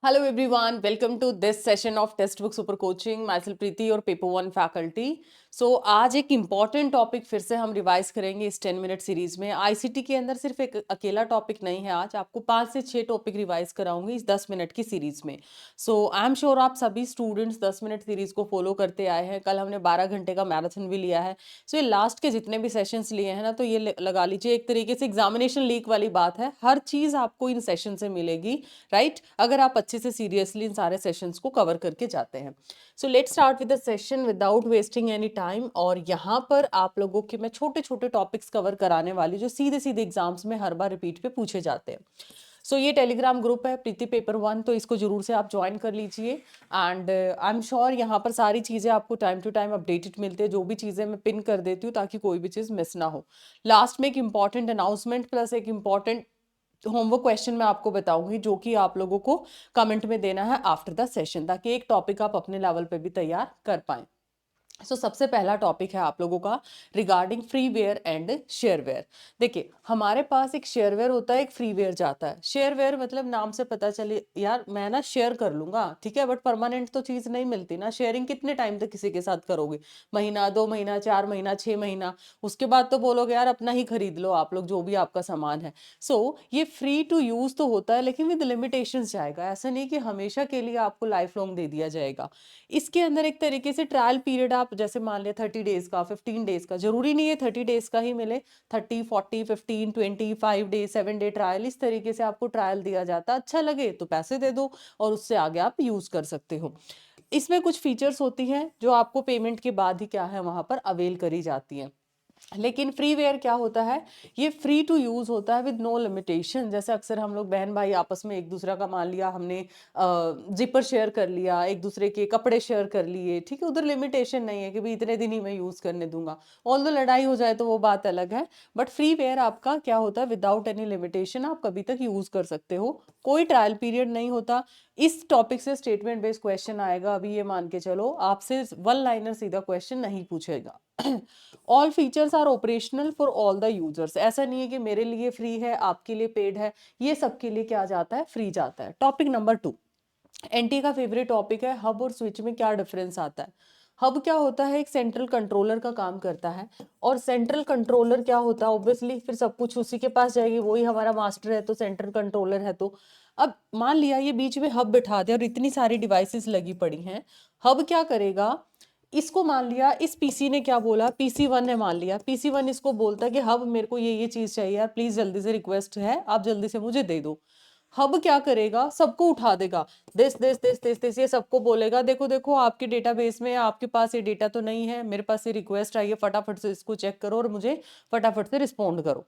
Hello everyone, welcome to this session of Textbook Super Coaching. Myself Preeti और paper one faculty. सो आज एक important topic फिर से हम रिवाइज करेंगे इस 10 मिनट सीरीज में. आईसीटी के अंदर सिर्फ एक अकेला टॉपिक नहीं है, आज आपको 5 से 6 टॉपिक रिवाइज कराऊंगी इस 10 मिनट की सीरीज में. सो आई एम श्योर आप सभी स्टूडेंट्स 10 मिनट सीरीज को फॉलो करते आए हैं. कल हमने 12 घंटे का मैराथन भी लिया है. सो ये लास्ट के जितने भी सेशंस लिए हैं ना, तो ये लगा लीजिए एक तरीके से एग्जामिनेशन लीक वाली बात है. हर चीज आपको इन सेशन से मिलेगी, राइट? अगर आप अच्छे से सीरियसली इन सारे सेशंस को कवर करके जाते हैं. So let's start with the session without wasting any time. और यहाँ पर आप लोगों के मैं छोटे छोटे टॉपिक्स कवर कराने वाली जो सीधे सीधे एग्जाम्स में हर बार रिपीट पे पूछे जाते हैं. सो ये टेलीग्राम ग्रुप है प्रीति पेपर वन, तो इसको जरूर से आप ज्वाइन कर लीजिए. एंड आई एम श्योर यहाँ पर सारी चीज़ें आपको टाइम टू टाइम अपडेटेड मिलते हैं. जो भी चीज़ें मैं पिन कर देती हूँ ताकि कोई भी चीज़ मिस ना हो. लास्ट में एक इंपॉर्टेंट अनाउंसमेंट प्लस एक इंपॉर्टेंट होमवर्क क्वेश्चन मैं आपको बताऊंगी जो कि आप लोगों को कमेंट में देना है आफ्टर द सेशन, ताकि एक टॉपिक आप अपने लेवल पे भी तैयार कर पाएं. सबसे पहला टॉपिक है आप लोगों का रिगार्डिंग फ्रीवेयर एंड शेयरवेयर. देखिए, हमारे पास एक शेयरवेयर होता है, एक फ्रीवेयर जाता है. शेयरवेयर मतलब नाम से पता चले यार मैं ना शेयर कर लूंगा, ठीक है, बट परमानेंट तो चीज नहीं मिलती ना. शेयरिंग कितने टाइम तक किसी के साथ करोगे? महीना, 2 महीना, 4 महीना, 6 महीना. उसके बाद तो बोलोगे यार अपना ही खरीद लो आप लोग जो भी आपका सामान है. ये फ्री टू यूज तो होता है लेकिन विद लिमिटेशंस जाएगा. ऐसा नहीं कि हमेशा के लिए आपको लाइफ लॉन्ग दे दिया जाएगा. इसके अंदर एक तरीके से ट्रायल पीरियड आप जैसे मान लिया 30 डेज का, 15 डेज का, जरूरी नहीं है 30 डेज का ही मिले. 30, 40, 15, 25 डे, 7 डे ट्रायल, इस तरीके से आपको ट्रायल दिया जाता है. अच्छा लगे तो पैसे दे दो और उससे आगे आप यूज कर सकते हो. इसमें कुछ फीचर्स होती हैं जो आपको पेमेंट के बाद ही क्या है वहां पर अवेल करी जाती है. लेकिन फ्रीवेयर क्या होता है? ये फ्री टू यूज होता है विद नो लिमिटेशन. जैसे अक्सर हम लोग बहन भाई आपस में एक दूसरा का मान लिया हमने जिपर शेयर कर लिया, एक दूसरे के कपड़े शेयर कर लिए, ठीक है, उधर लिमिटेशन नहीं है कि भाई इतने दिन ही मैं यूज करने दूंगा. ऑल्दो लड़ाई हो जाए तो वो बात अलग है, बट फ्रीवेयर आपका क्या होता है? विदाउट एनी लिमिटेशन आप कभी तक यूज कर सकते हो. कोई ट्रायल पीरियड नहीं होता. इस टॉपिक से स्टेटमेंट बेस्ड क्वेश्चन आएगा. अभी ये मान के चलो आपसे वन लाइनर सीधा क्वेश्चन नहीं पूछेगा. All features are operational for all the users. ऐसा नहीं है कि मेरे लिए फ्री है आपके लिए पेड है. ये सबके लिए क्या जाता है? फ्री जाता है. टॉपिक नंबर 2 एनटी का फेवरेट टॉपिक है. हब और स्विच में क्या डिफरेंस आता है? हब क्या होता है? एक सेंट्रल कंट्रोलर का काम करता है. और सेंट्रल कंट्रोलर क्या होता है? ऑब्वियसली फिर सब कुछ उसी के पास जाएगी, वही हमारा मास्टर है तो सेंट्रल कंट्रोलर है. तो अब मान लिया ये बीच में हब बिठा दिया और इतनी सारी डिवाइसेस लगी पड़ी हैं. हब क्या करेगा? इसको मान लिया इस पीसी ने क्या बोला, पीसी वन ने मान लिया, पीसी वन इसको बोलता है कि हब मेरे को ये चीज चाहिए यार, प्लीज जल्दी से रिक्वेस्ट है, आप जल्दी से मुझे दे दो. हब क्या करेगा? सबको उठा देगा. This this this this this ये सबको बोलेगा देखो देखो आपके डेटाबेस में आपके पास ये डेटा तो नहीं है, मेरे पास ये रिक्वेस्ट आई है, फटाफट से इसको चेक करो और मुझे फटाफट से रिस्पॉन्ड करो.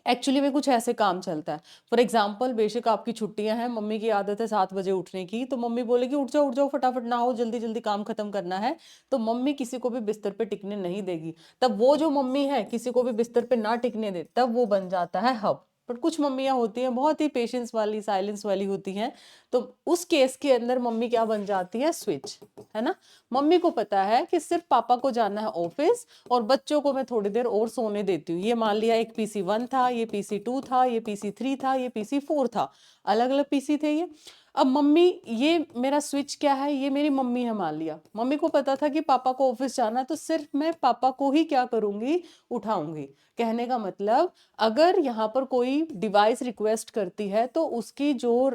एक्चुअली में कुछ ऐसे काम चलता है. फॉर एग्जाम्पल, बेशक आपकी छुट्टियां हैं, मम्मी की आदत है 7 बजे उठने की, तो मम्मी बोलेगी उठ जाओ फटाफट, ना हो जल्दी जल्दी काम खत्म करना है. तो मम्मी किसी को भी बिस्तर पे टिकने नहीं देगी. तब वो जो मम्मी है किसी को भी बिस्तर पे ना टिकने दे, तब वो बन जाता है हब. पर कुछ मम्मियां होती हैं बहुत ही पेशेंस वाली, साइलेंस वाली होती हैं. तो उस केस के अंदर मम्मी क्या बन जाती है? स्विच, है ना. मम्मी को पता है कि सिर्फ पापा को जाना है ऑफिस और बच्चों को मैं थोड़ी देर और सोने देती हूँ. ये मान लिया एक पीसी वन था, ये पीसी टू था, ये पीसी थ्री था, ये पीसी फोर था, अलग अलग पीसी थे ये. अब मम्मी, ये मेरा स्विच क्या है? ये मेरी मम्मी है. मान लिया मम्मी को पता था कि पापा को ऑफिस जाना है, तो सिर्फ मैं पापा को ही क्या करूंगी? उठाऊंगी. कहने का मतलब, अगर यहाँ पर कोई डिवाइस रिक्वेस्ट करती है तो उसकी जो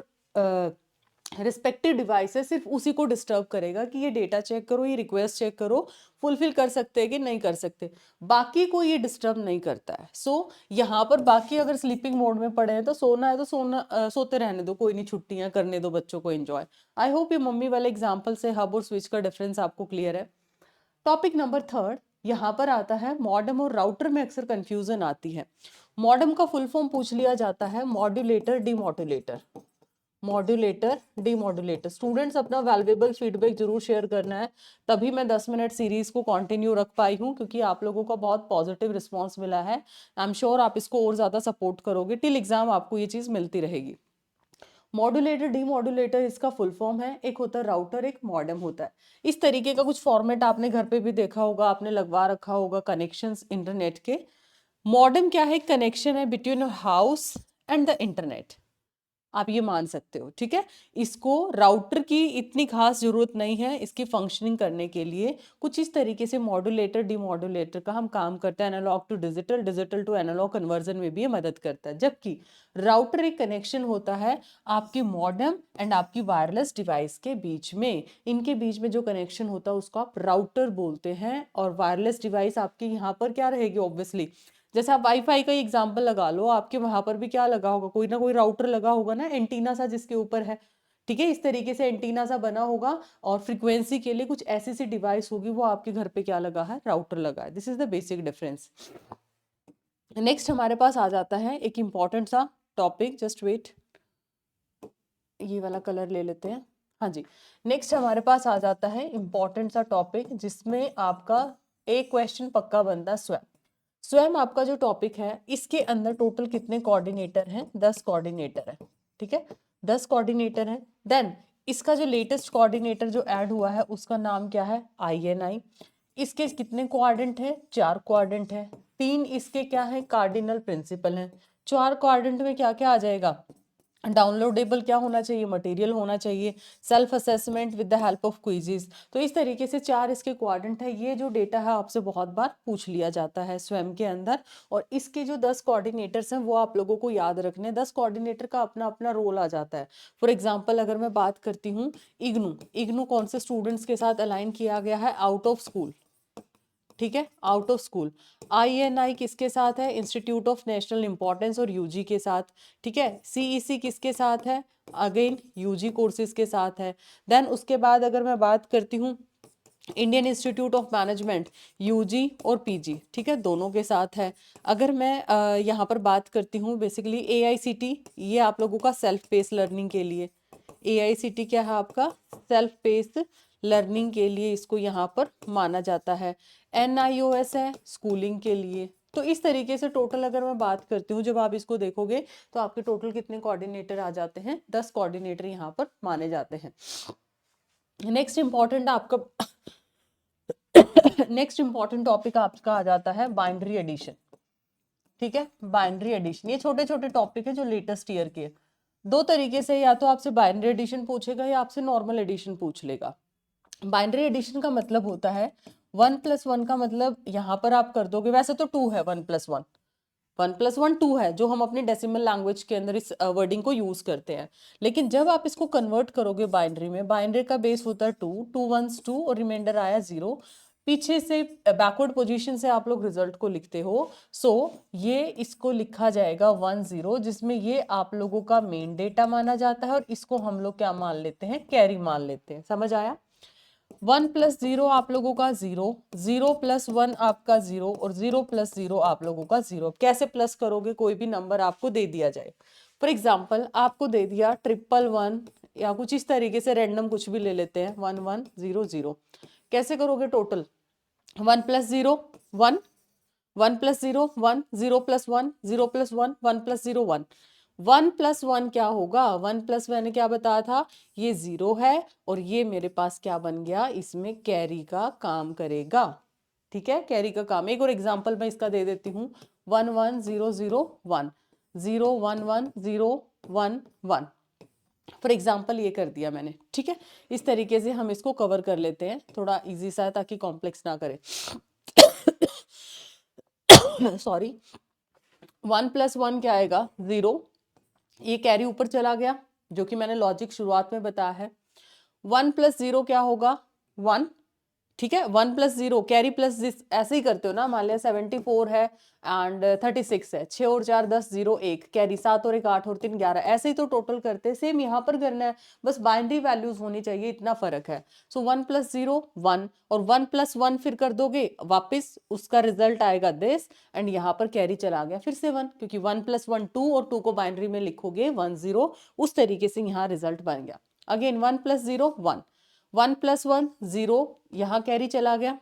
रिस्पेक्टिव डिवाइस है सिर्फ उसी को डिस्टर्ब करेगा कि ये डेटा चेक करो, ये रिक्वेस्ट चेक करो, फुलफिल कर सकते हैं कि नहीं कर सकते. बाकी को ये डिस्टर्ब नहीं करता है. यहाँ पर बाकी अगर स्लीपिंग मोड में पड़े हैं तो सोना है तो सोना, सोते रहने दो, कोई नहीं, छुट्टियां करने दो बच्चों को एंजॉय. आई होप ये मम्मी वाले एग्जाम्पल से हब और स्विच का डिफरेंस आपको क्लियर है. टॉपिक नंबर 3 यहाँ पर आता है मॉडेम और राउटर में अक्सर कंफ्यूजन आती है. मॉडेम का फुल फॉर्म पूछ लिया जाता है modulator demodulator. Modulator demodulator. Students अपना वैल्यूएबल फीडबैक जरूर शेयर करना है. तभी मैं 10 मिनट सीरीज को कंटिन्यू रख पाई हूँ, क्योंकि आप लोगों का बहुत पॉजिटिव रिस्पांस मिला है. आई एम श्योर आप इसको और ज्यादा सपोर्ट करोगे. टिल एग्जाम आपको ये चीज मिलती रहेगी. मॉड्यूलेटर डीमॉड्यूलेटर इसका फुल फॉर्म है. एक होता है राउटर, एक मॉडेम होता है. इस तरीके का कुछ फॉर्मेट आपने घर पे भी देखा होगा, आपने लगवा रखा होगा कनेक्शंस इंटरनेट के. मॉडेम क्या है? कनेक्शन है between your house and the internet. आप ये मान सकते हो, ठीक है। इसको राउटर की इतनी खास जरूरत नहीं है इसकी फंक्शनिंग करने के लिए। कुछ इस तरीके से मॉड्यूलेटर डिमॉड्यूलेटर का हम काम करते हैं, analog to digital, digital to analog conversion में भी ये मदद करता है। जबकि राउटर एक कनेक्शन होता है आपके मॉडेम एंड आपकी वायरलेस डिवाइस के बीच में। इनके बीच में जो कनेक्शन होता है उसको आप राउटर बोलते हैं। और वायरलेस डिवाइस आपकी यहाँ पर क्या रहेगी, ऑब्वियसली जैसे आप वाईफाई का एग्जांपल लगा लो, आपके वहां पर भी क्या लगा होगा, कोई ना कोई राउटर लगा होगा ना, एंटीना सा जिसके ऊपर है, ठीक है। इस तरीके से एंटीना सा बना होगा और फ्रीक्वेंसी के लिए कुछ ऐसी सी डिवाइस होगी, वो आपके घर पे क्या लगा है, राउटर लगा है। This is the basic difference. Next हमारे पास आ जाता है एक इंपॉर्टेंट सा टॉपिक, जस्ट वेट, ये वाला कलर ले लेते हैं। हाँ जी, नेक्स्ट हमारे पास आ जाता है इंपॉर्टेंट सा टॉपिक जिसमें आपका एक क्वेश्चन पक्का बनता है, स्वयं। स्वयं आपका जो टॉपिक है इसके अंदर टोटल कितने कोऑर्डिनेटर हैं, 10 कोऑर्डिनेटर है, ठीक है, 10 कोऑर्डिनेटर हैं। देन इसका जो लेटेस्ट कोऑर्डिनेटर जो ऐड हुआ है उसका नाम क्या है, INI। इसके कितने क्वाड्रेंट हैं, 4 क्वाड्रेंट हैं। 3 इसके क्या है, कार्डिनल प्रिंसिपल हैं। 4 क्वाड्रेंट में क्या क्या आ जाएगा, डाउनलोडेबल क्या होना चाहिए, मटेरियल होना चाहिए, self assessment with the help of quizzes. तो इस तरीके से 4 इसके क्वाड्रेंट है। ये जो डेटा है आपसे बहुत बार पूछ लिया जाता है स्वयं के अंदर। और इसके जो 10 कोऑर्डिनेटर्स हैं वो आप लोगों को याद रखने। 10 कोऑर्डिनेटर का अपना अपना रोल आ जाता है। फॉर एग्जाम्पल अगर मैं बात करती हूँ इग्नू, इग्नू कौन से स्टूडेंट्स के साथ अलाइन किया गया है, आउट ऑफ स्कूल, ठीक है, आउट ऑफ स्कूल। INI किसके साथ है, इंस्टीट्यूट ऑफ नेशनल इंपॉर्टेंस और UG के साथ, ठीक है। CEC किसके साथ है, अगेन UG कोर्सेज के साथ है। देन उसके बाद अगर मैं बात करती हूँ Indian institute of management, UG और PG, ठीक है, दोनों के साथ है। अगर मैं यहाँ पर बात करती हूँ बेसिकली AICT, ये आप लोगों का सेल्फ पेस लर्निंग के लिए, AICT क्या है आपका, सेल्फ पेस लर्निंग के लिए इसको यहाँ पर माना जाता है। NIOS है स्कूलिंग के लिए। तो इस तरीके से टोटल अगर मैं बात करती हूँ, जब आप इसको देखोगे तो आपके टोटल कितने कोऑर्डिनेटर आ जाते हैं, 10 कोऑर्डिनेटर यहाँ पर माने जाते हैं। नेक्स्ट इंपॉर्टेंट आपका नेक्स्ट इंपॉर्टेंट टॉपिक आपका आ जाता है बाइनरी एडिशन, ठीक है। बाइनरी एडिशन, ये छोटे छोटे टॉपिक है जो लेटेस्ट ईयर के। दो तरीके से, या तो आपसे बाइनरी एडिशन पूछेगा या आपसे नॉर्मल एडिशन पूछ लेगा। बाइनरी एडिशन का मतलब होता है 1+1 का मतलब यहाँ पर आप कर दोगे, वैसे तो 2 है, 1+1, 1+1 2 है जो हम अपनी डेसिमल लैंग्वेज के अंदर इस वर्डिंग को यूज करते हैं। लेकिन जब आप इसको कन्वर्ट करोगे बाइनरी में, बाइनरी का बेस होता है 2, 2 1s 2 और रिमाइंडर आया 0। पीछे से बैकवर्ड पोजीशन से आप लोग रिजल्ट को लिखते हो। सो ये इसको लिखा जाएगा 1 0, जिसमें ये आप लोगों का मेन डेटा माना जाता है और इसको हम लोग क्या मान लेते हैं, कैरी मान लेते हैं। समझ आया। 1+0 आप लोगों का 0, 0+1 आपका 0 और 0+0 आप लोगों का 0। कैसे प्लस करोगे, कोई भी नंबर आपको दे दिया जाए, फॉर एग्जाम्पल आपको दे दिया 111 या कुछ इस तरीके से रैंडम कुछ भी ले लेते हैं, 1 1 0 0। कैसे करोगे टोटल, 1+0 1, 1+0 1, 0+1 0+1, 1+0 1। 1+1 क्या होगा, 1+ मैंने क्या बताया था, ये 0 है और ये मेरे पास क्या बन गया, इसमें कैरी का काम करेगा, ठीक है, कैरी का काम। एक और एग्जांपल मैं इसका दे देती हूँ, 1 1 0 0 1, 0 1 1 0 1 1। फॉर एग्जाम्पल ये कर दिया मैंने, ठीक है। इस तरीके से हम इसको कवर कर लेते हैं, थोड़ा इजी सा है ताकि कॉम्प्लेक्स ना करे। सॉरी, 1+1 क्या आएगा, 0। ये कैरी ऊपर चला गया जो कि मैंने लॉजिक शुरुआत में बताया है। 1+0 क्या होगा, 1, ठीक है। 1+0 कैरी प्लस दिस, ऐसे ही करते हो ना, मान लिया 74 है एंड 36 है, 6 और 4 10 0 1 कैरी, 7 और 1 8 और 3 11, ऐसे ही तो टोटल करते हैं। सेम यहाँ पर करना है, बस बाइनरी वैल्यूज होनी चाहिए, इतना फर्क है। सो 1+0 1 और 1+1 फिर कर दोगे वापस, उसका रिजल्ट आएगा दिस एंड यहाँ पर कैरी चला गया फिर से 1, क्योंकि 1+1 2 और 2 को बाइनरी में लिखोगे 1 0, उस तरीके से यहाँ रिजल्ट बन गया। अगेन 1+0 1, 1+1 0, यहाँ कैरी चला गया,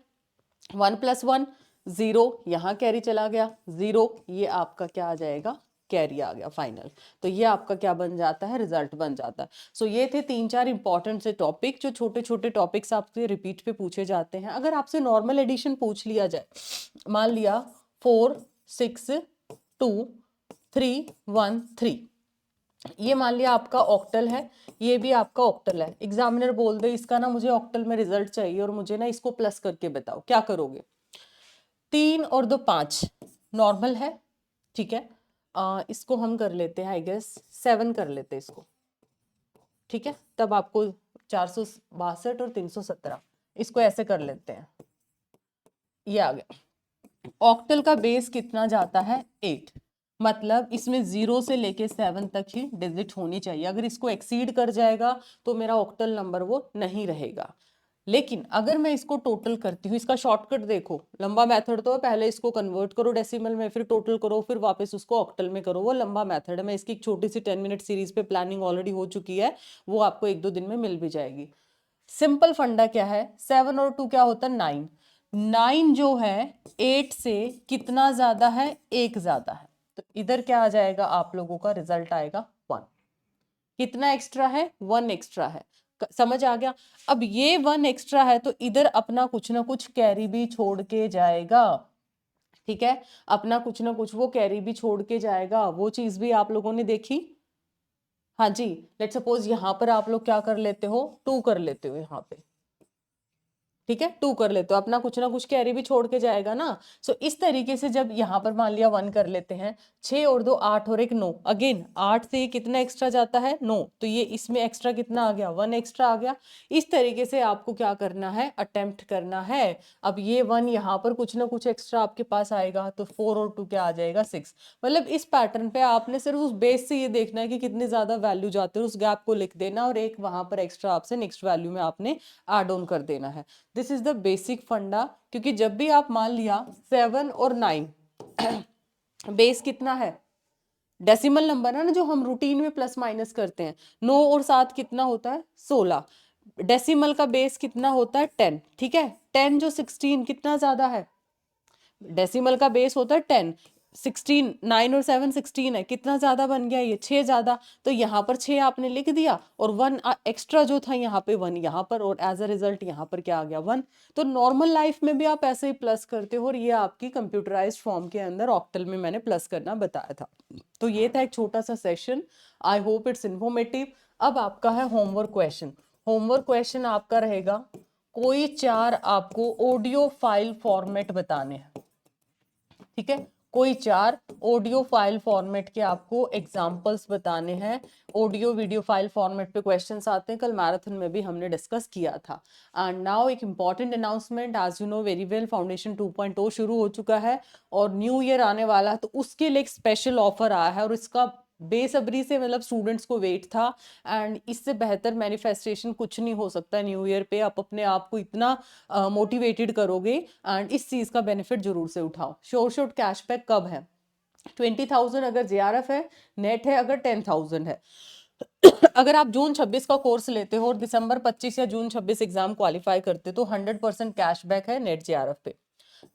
1+1 0, यहाँ कैरी चला गया 0, ये आपका क्या आ जाएगा, कैरी आ गया फाइनल। तो ये आपका क्या बन जाता है, रिजल्ट बन जाता है। सो ये थे 3-4 इंपॉर्टेंट से टॉपिक, जो छोटे छोटे टॉपिक्स आपसे रिपीट पे पूछे जाते हैं। अगर आपसे नॉर्मल एडिशन पूछ लिया जाए, मान लिया 4 6 2 3 1 3, ये मान लिया आपका ऑक्टल है, ये भी आपका ऑक्टल है। एग्जामिनर बोल दे इसका ना मुझे ऑक्टल में रिजल्ट चाहिए और मुझे ना इसको प्लस करके बताओ, क्या करोगे? 3 और 2 5 नॉर्मल है, ठीक है। इसको हम कर लेते हैं, आई गेस 7 कर लेते हैं इसको, ठीक है। तब आपको 462 और 317, इसको ऐसे कर लेते हैं, ये आ गया। ऑक्टल का बेस कितना जाता है? 8, मतलब इसमें 0 से लेके 7 तक ही डिजिट होनी चाहिए। अगर इसको एक्सीड कर जाएगा तो मेरा ऑक्टल नंबर वो नहीं रहेगा। लेकिन अगर मैं इसको टोटल करती हूँ, इसका शॉर्टकट देखो, लंबा मेथड तो है, पहले इसको कन्वर्ट करो डेसिमल में, फिर टोटल करो, फिर वापस उसको ऑक्टल में करो, वो लंबा मेथड है। मैं इसकी एक छोटी सी 10 मिनट सीरीज पे प्लानिंग ऑलरेडी हो चुकी है, वो आपको 1-2 दिन में मिल भी जाएगी। सिंपल फंडा क्या है? 7 और 2 क्या होता है? 9। 9 जो है 8 से कितना ज्यादा है? 1 ज्यादा है। तो इधर क्या आ जाएगा? आप लोगों का रिजल्ट आएगा 1। कितना एक्स्ट्रा है? 1 एक्स्ट्रा है। समझ आ गया? अब ये 1 एक्स्ट्रा है तो इधर अपना कुछ ना कुछ कैरी भी छोड़ के जाएगा, ठीक है। अपना कुछ ना कुछ वो कैरी भी छोड़ के जाएगा, वो चीज भी आप लोगों ने देखी। हाँ जी, लेट सपोज यहाँ पर आप लोग क्या कर लेते हो? 2 कर लेते हो यहाँ पे, ठीक है। 2 कर लेते हो, अपना कुछ ना कुछ कैरी भी छोड़ के जाएगा ना। सो इस तरीके से जब यहाँ पर मान लिया 1 कर लेते हैं, 6 और 2 8 और 1 9, अगेन 8 से ये कितना एक्स्ट्रा जाता है? 9, तो ये इसमें एक्स्ट्रा कितना आ गया? 1 एक्स्ट्रा आ गया। इस तरीके से आपको क्या करना है? अटेम्प्ट करना है। अब ये 1 यहाँ पर कुछ ना कुछ एक्स्ट्रा आपके पास आएगा, तो 4 और 2 क्या आ जाएगा? 6। मतलब इस पैटर्न पे आपने सिर्फ उस बेस से ये देखना है कि कितनी ज्यादा वैल्यू जाते हैं, उस गैप को लिख देना और एक वहां पर एक्स्ट्रा आपसे नेक्स्ट वैल्यू में आपने एड ऑन कर देना है। दिस इज द बेसिक फंडा। क्योंकि जब भी आप मान लिया 7 और 9 बेस कितना है? डेसिमल नंबर है ना, जो हम रूटीन में प्लस माइनस करते हैं। 9 और 7 कितना होता है? 16। डेसिमल का बेस कितना होता है? 10, ठीक है। 10 जो 16 कितना ज्यादा है? डेसिमल का बेस होता है 10, 16, 9 और 7 16 है, कितना ज्यादा बन गया? ये 6 ज्यादा। तो यहाँ पर 6 आपने लिख दिया और 1 एक्स्ट्रा जो था यहाँ पे 1 यहाँ पर, और एज अ रिजल्ट यहाँ पर क्या आ गया? 1। तो नॉर्मल लाइफ में भी आप ऐसे ही प्लस करते हो, और ये आपकी कंप्यूटराइज्ड फॉर्म के अंदर ऑक्टल में मैंने प्लस करना बताया था। तो ये था एक छोटा सा session, I hope it's informative. अब आपका है होमवर्क क्वेश्चन। होमवर्क क्वेश्चन आपका रहेगा, कोई 4 आपको ऑडियो फाइल फॉर्मेट बताने हैं, ठीक है। कोई 4 ऑडियो फाइल फॉर्मेट के आपको एग्जांपल्स बताने हैं। ऑडियो वीडियो फाइल फॉर्मेट पे क्वेश्चंस आते हैं, कल मैराथन में भी हमने डिस्कस किया था। एंड नाउ एक important announcement, as you know very well, foundation 2.0 शुरू हो चुका है और न्यू ईयर आने वाला है, तो उसके लिए एक स्पेशल ऑफर आया है और इसका बेसब्री से मतलब स्टूडेंट्स को वेट था। एंड इससे बेहतर मैनिफेस्टेशन कुछ नहीं हो सकता न्यू ईयर पे। आप अपने आप को इतना मोटिवेटेड करोगे एंड इस चीज का बेनिफिट जरूर से उठाओ। श्योर शॉट कैशबैक कब है? 20,000 अगर जेआरएफ है, नेट है अगर 10,000 है। अगर आप जून 26 का कोर्स लेते हो और दिसंबर 25 या जून 26 एग्जाम क्वालिफाई करते हो तो 100% कैशबैक है नेट जेआरएफ पे।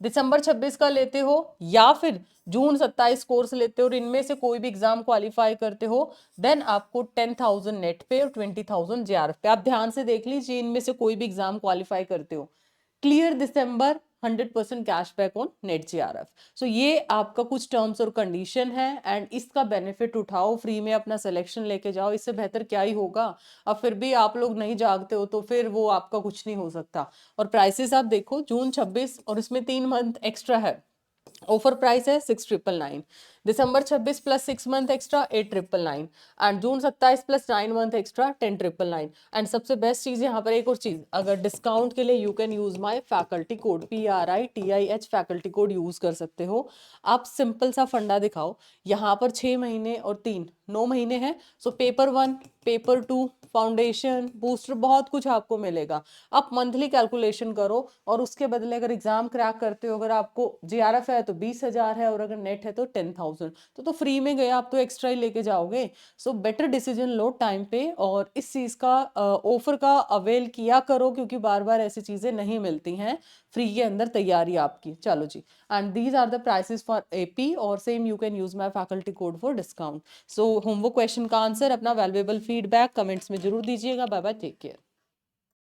दिसंबर 26 का लेते हो या फिर जून 27 कोर्स लेते हो और इनमें से कोई भी एग्जाम क्वालिफाई करते हो, देन आपको 10,000 नेट पे और 20,000 जेआरएफ पे। आप ध्यान से देख लीजिए, इनमें से कोई भी एग्जाम क्वालिफाई करते हो, clear December 100% cashback on NET JRF. So ये आपका कुछ टर्म्स और कंडीशन है एंड इसका बेनिफिट उठाओ, फ्री में अपना सिलेक्शन लेके जाओ। इससे बेहतर क्या ही होगा। अब फिर भी आप लोग नहीं जागते हो तो फिर वो आपका कुछ नहीं हो सकता। और प्राइसेस आप देखो, जून 26 और इसमें 3 मंथ एक्स्ट्रा है, ऑफर प्राइस है 6,999। दिसंबर 26 plus 6 month extra 8,999 and June 27 plus 9 month extra 10,999। And सबसे बेस्ट चीज यहाँ पर एक और चीज, अगर डिस्काउंट के लिए you can use my faculty code PRITIH, faculty code use कर सकते हो। आप सिंपल सा फंडा दिखाओ, यहाँ पर 6 महीने और 3 9 महीने हैं। So paper 1 paper 2 foundation booster बहुत कुछ आपको मिलेगा। आप मंथली कैलकुलेशन करो और उसके बदले अगर एग्जाम क्रैक करते हो, अगर आपको जेआरएफ है तो 20,000 है और अगर नेट है तो 10,000, तो फ्री में गए, आप तो एक्स्ट्रा ही लेके जाओगे। सो बेटर डिसीजन लो टाइम पे और इस चीज का ऑफर का अवेल किया करो, क्योंकि बार बार ऐसी चीजें नहीं मिलती हैं फ्री के अंदर तैयारी आपकी। चलो जी, and these are the prices for AP और same you can use my faculty code for discount. So homework question का आंसर, अपना वैल्यूएबल फीडबैक कमेंट्स में जरूर दीजिएगा। Bye bye, take care.